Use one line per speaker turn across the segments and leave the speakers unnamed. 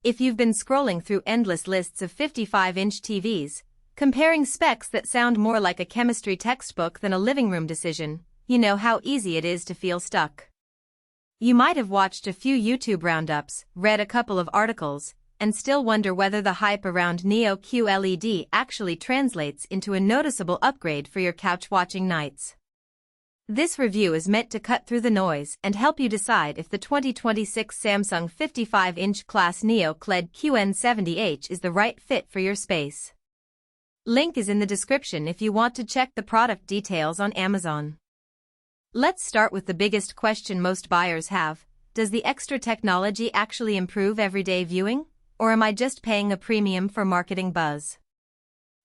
If you've been scrolling through endless lists of 55-inch TVs, comparing specs that sound more like a chemistry textbook than a living room decision, you know how easy it is to feel stuck. You might have watched a few YouTube roundups, read a couple of articles, and still wonder whether the hype around Neo QLED actually translates into a noticeable upgrade for your couch-watching nights. This review is meant to cut through the noise and help you decide if the 2026 Samsung 55-inch class Neo QLED QN70H is the right fit for your space. Link is in the description if you want to check the product details on Amazon. Let's start with the biggest question most buyers have. Does the extra technology actually improve everyday viewing, or am I just paying a premium for marketing buzz?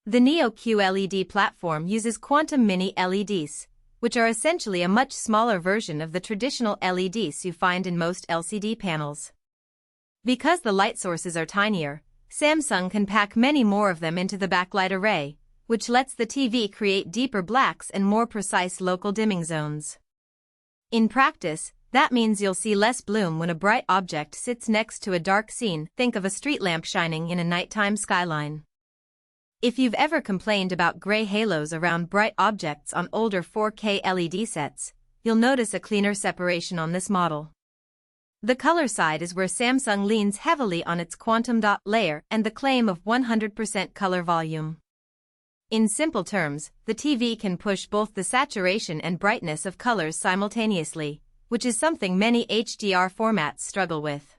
The Neo QLED platform uses quantum mini LEDs, which are essentially a much smaller version of the traditional LEDs you find in most LCD panels. Because the light sources are tinier, Samsung can pack many more of them into the backlight array, which lets the TV create deeper blacks and more precise local dimming zones. In practice, that means you'll see less bloom when a bright object sits next to a dark scene. Think of a street lamp shining in a nighttime skyline. If you've ever complained about gray halos around bright objects on older 4K LED sets, you'll notice a cleaner separation on this model. The color side is where Samsung leans heavily on its quantum dot layer and the claim of 100% color volume. In simple terms, the TV can push both the saturation and brightness of colors simultaneously, which is something many HDR formats struggle with.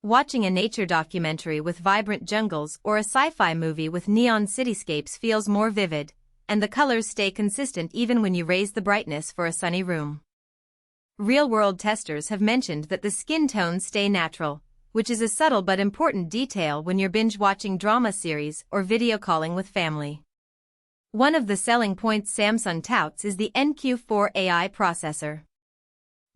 Watching a nature documentary with vibrant jungles or a sci-fi movie with neon cityscapes feels more vivid, and the colors stay consistent even when you raise the brightness for a sunny room. Real-world testers have mentioned that the skin tones stay natural, which is a subtle but important detail when you're binge-watching drama series or video calling with family. One of the selling points Samsung touts is the NQ4 AI processor.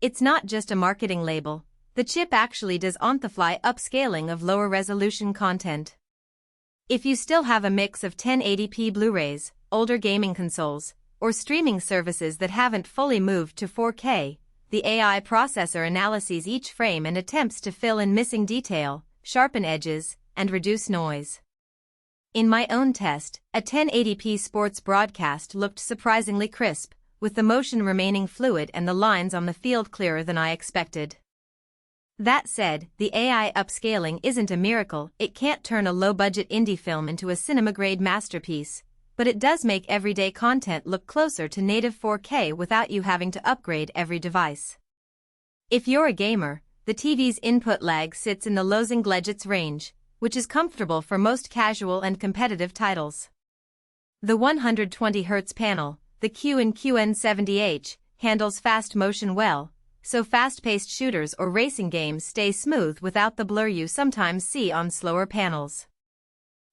It's not just a marketing label. The chip actually does on-the-fly upscaling of lower-resolution content. If you still have a mix of 1080p Blu-rays, older gaming consoles, or streaming services that haven't fully moved to 4K, the AI processor analyzes each frame and attempts to fill in missing detail, sharpen edges, and reduce noise. In my own test, a 1080p sports broadcast looked surprisingly crisp, with the motion remaining fluid and the lines on the field clearer than I expected. That said, the AI upscaling isn't a miracle. It can't turn a low-budget indie film into a cinema-grade masterpiece, but it does make everyday content look closer to native 4K without you having to upgrade every device. If you're a gamer, the TV's input lag sits in the low single-digits range, which is comfortable for most casual and competitive titles. The 120Hz panel, the QN70H, handles fast motion well, so fast-paced shooters or racing games stay smooth without the blur you sometimes see on slower panels.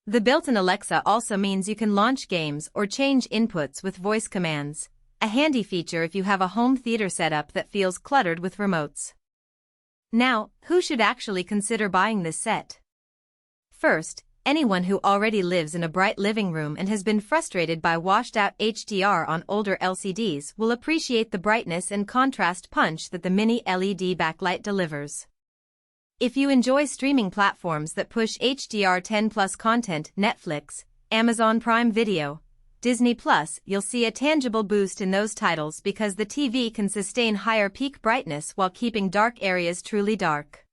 The built-in Alexa also means you can launch games or change inputs with voice commands, a handy feature if you have a home theater setup that feels cluttered with remotes. Now, who should actually consider buying this set? First, anyone who already lives in a bright living room and has been frustrated by washed-out HDR on older LCDs will appreciate the brightness and contrast punch that the mini LED backlight delivers. If you enjoy streaming platforms that push HDR10+ content, Netflix, Amazon Prime Video, Disney+, you'll see a tangible boost in those titles because the TV can sustain higher peak brightness while keeping dark areas truly dark.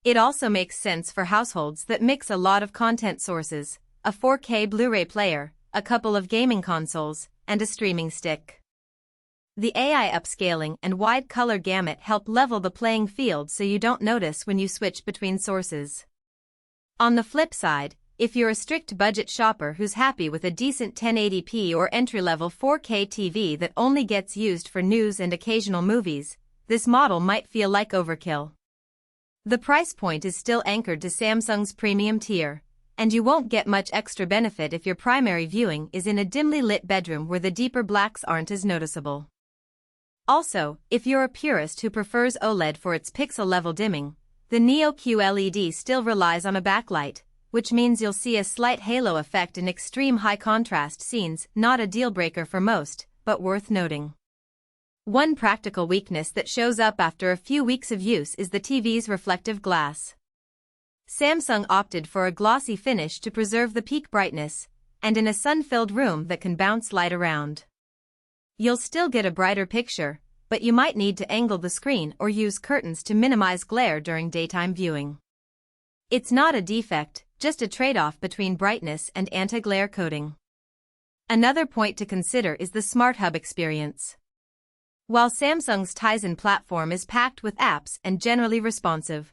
It also makes sense for households that mix a lot of content sources, a 4K Blu-ray player, a couple of gaming consoles, and a streaming stick. The AI upscaling and wide color gamut help level the playing field so you don't notice when you switch between sources. On the flip side, if you're a strict budget shopper who's happy with a decent 1080p or entry-level 4K TV that only gets used for news and occasional movies, this model might feel like overkill. The price point is still anchored to Samsung's premium tier, and you won't get much extra benefit if your primary viewing is in a dimly lit bedroom where the deeper blacks aren't as noticeable. Also, if you're a purist who prefers OLED for its pixel-level dimming, the Neo QLED still relies on a backlight, which means you'll see a slight halo effect in extreme high-contrast scenes, not a deal-breaker for most, but worth noting. One practical weakness that shows up after a few weeks of use is the TV's reflective glass. Samsung opted for a glossy finish to preserve the peak brightness, and in a sun-filled room that can bounce light around. You'll still get a brighter picture, but you might need to angle the screen or use curtains to minimize glare during daytime viewing. It's not a defect, just a trade-off between brightness and anti-glare coating. Another point to consider is the Smart Hub experience. While Samsung's Tizen platform is packed with apps and generally responsive,